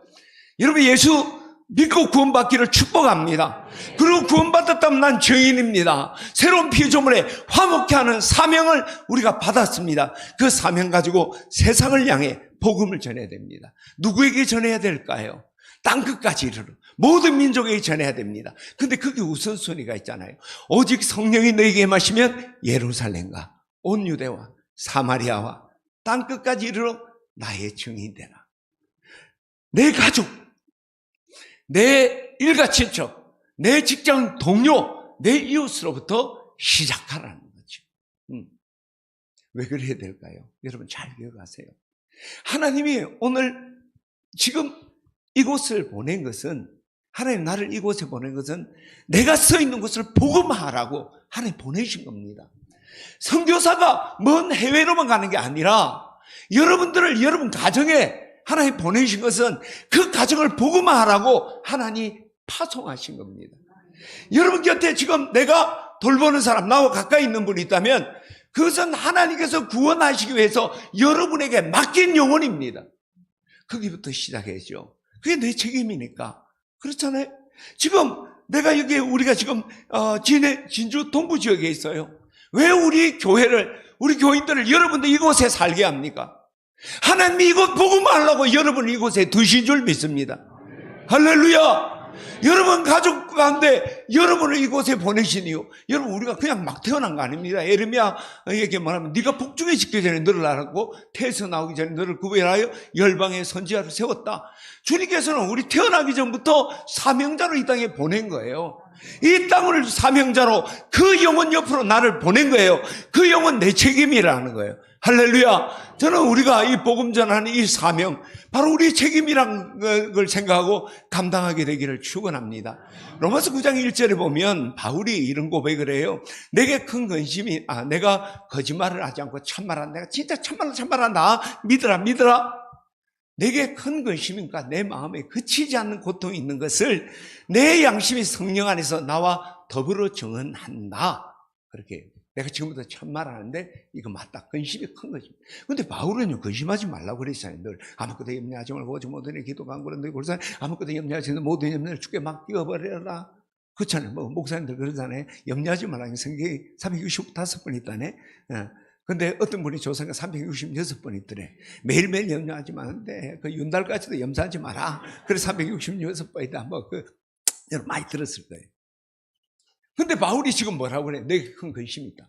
여러분, 예수 믿고 구원받기를 축복합니다. 그리고 구원받았다면 난 증인입니다. 새로운 피조물에 화목케 하는 사명을 우리가 받았습니다. 그 사명 가지고 세상을 향해 복음을 전해야 됩니다. 누구에게 전해야 될까요? 땅끝까지 이르러 모든 민족에게 전해야 됩니다. 근데 그게 우선순위가 있잖아요. 오직 성령이 너에게 임하시면 예루살렘과 온 유대와 사마리아와 땅끝까지 이르러 나의 증인이 되라. 내 가족, 내 일가 친척, 내 직장 동료, 내 이웃으로부터 시작하라는 거죠. 왜 그래야 될까요? 여러분 잘 기억하세요. 하나님이 오늘 지금 이곳을 보낸 것은, 하나님 나를 이곳에 보낸 것은 내가 서 있는 곳을 복음하라고 하나님 보내신 겁니다. 선교사가 먼 해외로만 가는 게 아니라 여러분들을 여러분 가정에 하나님 보내신 것은 그 가정을 복음화하라고 하나님 파송하신 겁니다. 여러분 곁에 지금 내가 돌보는 사람, 나와 가까이 있는 분이 있다면 그것은 하나님께서 구원하시기 위해서 여러분에게 맡긴 영혼입니다. 거기부터 시작해야죠. 그게 내 책임이니까. 그렇잖아요. 지금 내가 여기 우리가 지금 진주 동부 지역에 있어요. 왜 우리 교회를, 우리 교인들을 여러분들 이곳에 살게 합니까? 하나님이 이곳 복음하려고 여러분 이곳에 두신 줄 믿습니다. 할렐루야. 여러분 가족 가운데 여러분을 이곳에 보내신 이유, 여러분 우리가 그냥 막 태어난 거 아닙니다. 에르미야에게 말하면 네가 복중에 짓기 전에 너를 낳았고 태에서 나오기 전에 너를 구별하여 열방의 선지자로 세웠다. 주님께서는 우리 태어나기 전부터 사명자로 이 땅에 보낸 거예요. 이 땅을 사명자로 그 영혼 옆으로 나를 보낸 거예요. 그 영혼 내 책임이라는 거예요. 할렐루야. 저는 우리가 이 복음 전하는 이 사명, 바로 우리의 책임이라는 걸 생각하고 감당하게 되기를 축원합니다. 로마서 9장 1절에 보면 바울이 이런 고백을 해요. 내게 큰 근심이, 내가 거짓말을 하지 않고 참말한다. 내가 진짜 참말한다. 믿으라. 내게 큰 근심인가 내 마음에 그치지 않는 고통이 있는 것을 내 양심이 성령 안에서 나와 더불어 정언한다. 그렇게 내가 지금부터 참말하는데 이거 맞다. 근심이 큰 거지. 근데 바울은요, 근심하지 말라고 그랬어요. 늘 아무것도 염려하지 말고 오직 모든 일 기도 간구를 너희 골산 아무것도 염려하지 않는 모든 염려를 주께 맡겨버려라. 그렇잖아요. 뭐 목사님들 그러잖아요. 염려하지 말라는 성경이 365번 있다네. 근데 어떤 분이 조사가 366번 있더래. 매일매일 염려하지 마는데 그 윤달까지도 염려하지 마라. 그래서 366번이다. 여러분 많이 들었을 거예요. 근데 바울이 지금 뭐라고 그래? 내게 큰 근심이 있다.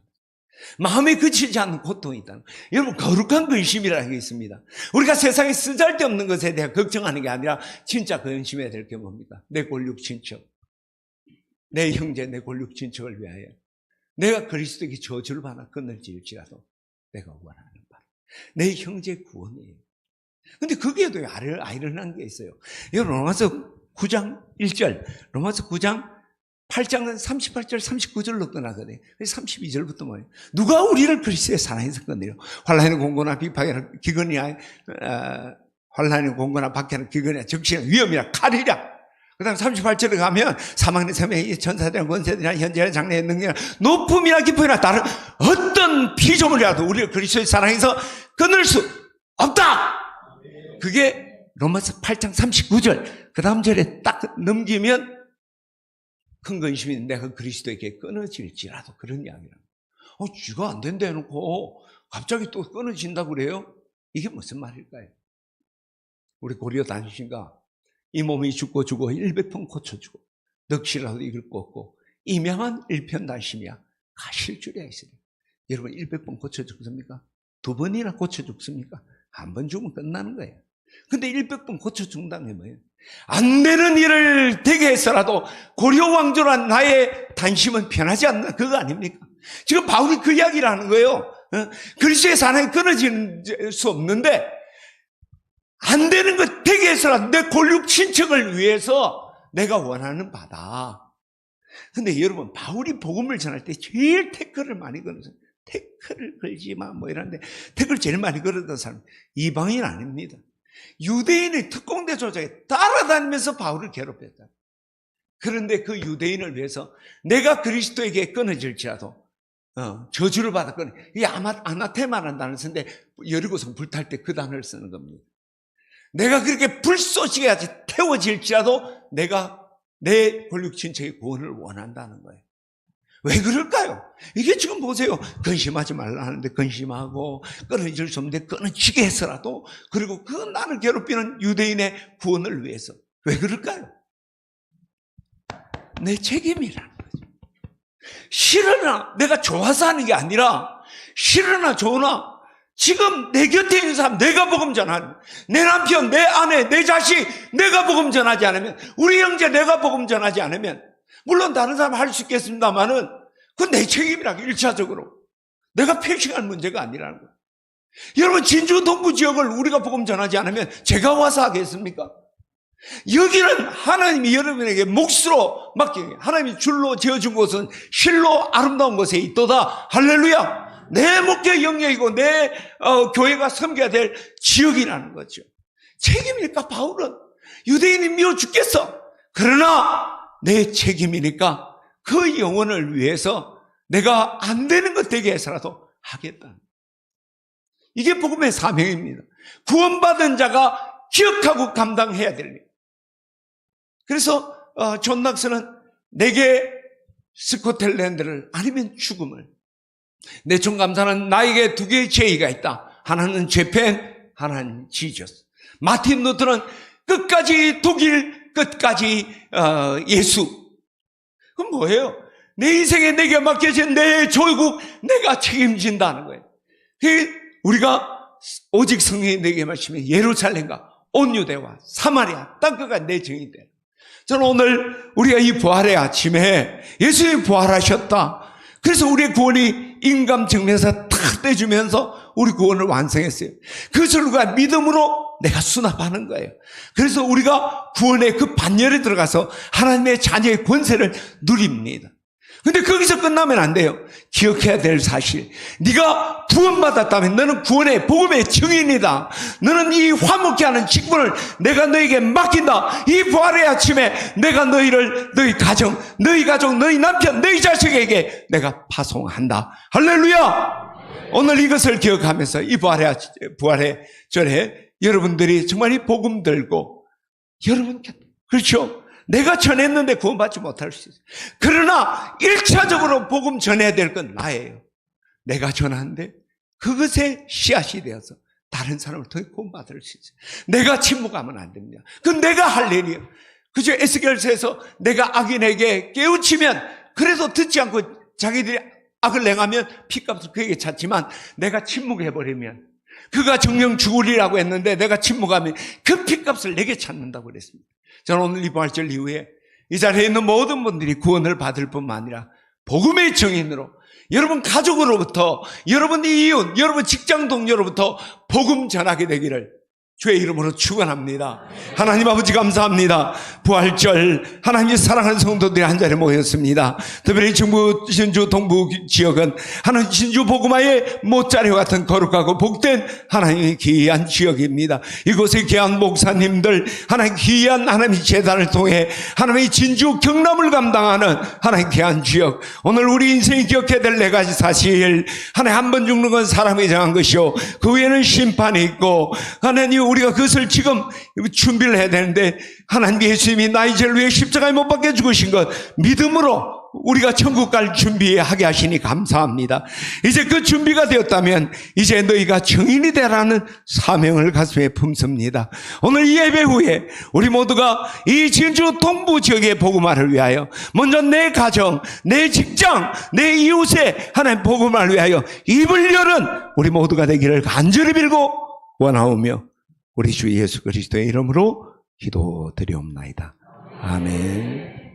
마음에 그치지 않는 고통이 있다. 여러분 거룩한 근심이라는 게 있습니다. 우리가 세상에 쓰잘데없는 것에 대해 걱정하는 게 아니라 진짜 근심해야 될 게 뭡니까? 내 골육 친척, 내 형제, 내 골육 친척을 위하여 내가 그리스도에게 저주를 받아 끊어질지라도 내가 원하는 바 내 형제 구원이에요. 근데 거기에도 아이러니한 게 있어요. 여러분 로마서 9장 1절, 로마서 9장 8장은 38절 39절로 끝나거든요. 32절부터 뭐예요? 누가 우리를 그리스도의 사랑에서 끊으려? 환난의 공고나 비파이나 기근이야, 환난의 공고나 박해나 기근이야, 적시나 위험이나 칼이랴. 그 다음 38절에 가면 사망의 세계 천사들이나 권세들이나 현재의 장래의 능력이나 높음이나 깊음이나 다른 어떤 피조물이라도 우리를 그리스도의 사랑에서 끊을 수 없다. 그게 로마서 8장 39절. 그 다음 절에 딱 넘기면 큰 근심이 내가 그리스도에게 끊어질지라도 그런 이야기라는 거예요. 쥐가 안 된다 해놓고 갑자기 또 끊어진다고 그래요? 이게 무슨 말일까요? 우리 고려 다니신가? 이 몸이 죽고 100번 고쳐주고 넋이라도 이길 거 없고 이명한 일편단심이야 가실 줄이야 있으니 여러분 100번 고쳐 죽습니까? 2번이나 고쳐 죽습니까? 한 번 죽으면 끝나는 거예요. 근데 100번 고쳐 죽는다는 게 뭐예요? 안 되는 일을 되게 해서라도 고려 왕조란 나의 단심은 변하지 않는 그거 아닙니까? 지금 바울이 그 이야기를 하는 거예요. 그리스도의 사랑이 끊어질 수 없는데 안 되는 것 되게 해서라도 내 골육 친척을 위해서 내가 원하는 바다. 근데 여러분 바울이 복음을 전할 때 제일 태클을 많이 거는 사람, 태클을 걸지 마 뭐 이런데 태클 제일 많이 걸었던 사람 이방인 아닙니다. 유대인의 특공대 조직에 따라다니면서 바울을 괴롭혔다. 그런데 그 유대인을 위해서 내가 그리스도에게 끊어질지라도 저주를 받았거니, 이 아나테마라는 단어를 쓰는데 여리고성 불탈 때 그 단어를 쓰는 겁니다. 내가 그렇게 불쏘시게 하지 태워질지라도 내가 내 권력 친척의 구원을 원한다는 거예요. 왜 그럴까요? 이게 지금 보세요. 근심하지 말라 하는데 근심하고, 끊어질 수 없는데 끊어지게 해서라도, 그리고 그 나를 괴롭히는 유대인의 구원을 위해서. 왜 그럴까요? 내 책임이라는 거죠. 싫으나 내가 좋아서 하는 게 아니라, 싫으나 좋으나 지금 내 곁에 있는 사람 내가 복음 전하는, 내 남편, 내 아내, 내 자식 내가 복음 전하지 않으면, 우리 형제 내가 복음 전하지 않으면, 물론 다른 사람 할 수 있겠습니다만은 그건 내 책임이라고. 1차적으로 내가 패싱할 문제가 아니라는 거예요. 여러분, 진주 동부 지역을 우리가 복음 전하지 않으면 제가 와서 하겠습니까? 여기는 하나님이 여러분에게 몫으로 맡기는, 하나님이 줄로 지어준 곳은 실로 아름다운 곳에 있도다. 할렐루야. 내 목회 영역이고 내 교회가 섬겨야 될 지역이라는 거죠. 책임이니까 바울은 유대인이 미워 죽겠어. 그러나 내 책임이니까 그 영혼을 위해서 내가 안 되는 것 되게 해서라도 하겠다. 이게 복음의 사명입니다. 구원받은 자가 기억하고 감당해야 될 일. 그래서 존 낙스는 내게 스코틀랜드를, 아니면 죽음을. 내 총감사는 나에게 두 개의 제의가 있다. 하나는 재팬, 하나는 지저스. 마틴 루터는 끝까지 독일, 끝까지 예수. 그건 뭐예요? 내 인생에 내게 맡겨진 내 조국 내가 책임진다는 거예요. 우리가 오직 성령이 내게 말씀해 예루살렘과 온 유대와 사마리아 땅끝까지 내 증인이 돼. 저는 오늘 우리가 이 부활의 아침에 예수님이 부활하셨다. 그래서 우리의 구원이 인감 증명에서 탁 떼주면서 우리 구원을 완성했어요. 그것을 우리가 믿음으로 내가 수납하는 거예요. 그래서 우리가 구원의 그 반열에 들어가서 하나님의 자녀의 권세를 누립니다. 근데 거기서 끝나면 안 돼요. 기억해야 될 사실, 네가 구원받았다면 너는 구원의 복음의 증인이다. 너는 이 화목케 하는 직분을 내가 너에게 맡긴다. 이 부활의 아침에 내가 너희를, 너희 가정, 너희 남편, 너희 자식에게 내가 파송한다. 할렐루야. 오늘 이것을 기억하면서 이 부활의 절에 여러분들이 정말 이 복음 들고, 여러분, 그렇죠? 내가 전했는데 구원받지 못할 수 있어요. 그러나 1차적으로 복음 전해야 될 건 나예요. 내가 전하는데 그것에 씨앗이 되어서 다른 사람을 통해 구원받을 수 있어요. 내가 침묵하면 안 됩니다. 그건 내가 할 일이에요. 그죠? 에스겔서에서 내가 악인에게 깨우치면, 그래도 듣지 않고 자기들이 악을 행하면 핏값을 그에게 찾지만, 내가 침묵해버리면, 그가 정령 죽으리라고 했는데 내가 침묵하면 그 핏값을 내게 찾는다고 그랬습니다. 저는 오늘 이 부활절 이후에 이 자리에 있는 모든 분들이 구원을 받을 뿐만 아니라 복음의 증인으로, 여러분 가족으로부터, 여러분 이웃, 여러분 직장 동료로부터 복음 전하게 되기를 주의 이름으로 축원합니다. 하나님 아버지 감사합니다. 부활절 하나님이 사랑하는 성도들이 한자리에 모였습니다. 특별히 중부 진주 동부 지역은 하나님 진주 복음화의 못자리와 같은 거룩하고 복된 하나님의 귀한 지역입니다. 이곳에 귀한 목사님들, 하나님 귀한 하나님의 제단을 통해 하나님의 진주 경남을 감당하는 하나님 귀한 지역. 오늘 우리 인생이 기억해야 될 네 가지 사실. 하나님 한 번 죽는 건 사람이 정한 것이요, 그 후에는 심판이 있고, 하나님 우리가 그것을 지금 준비를 해야 되는데, 하나님 예수님이 나의 죄를 위해 십자가에 못 박혀 죽으신 것 믿음으로 우리가 천국 갈 준비하게 하시니 감사합니다. 이제 그 준비가 되었다면 이제 너희가 증인이 되라는 사명을 가슴에 품습니다. 오늘 이 예배 후에 우리 모두가 이 진주 동부 지역의 복음화를 위하여 먼저 내 가정, 내 직장, 내 이웃의 하나님 복음화를 위하여 입을 여는 우리 모두가 되기를 간절히 빌고 원하오며 우리 주 예수 그리스도의 이름으로 기도드리옵나이다. 아멘.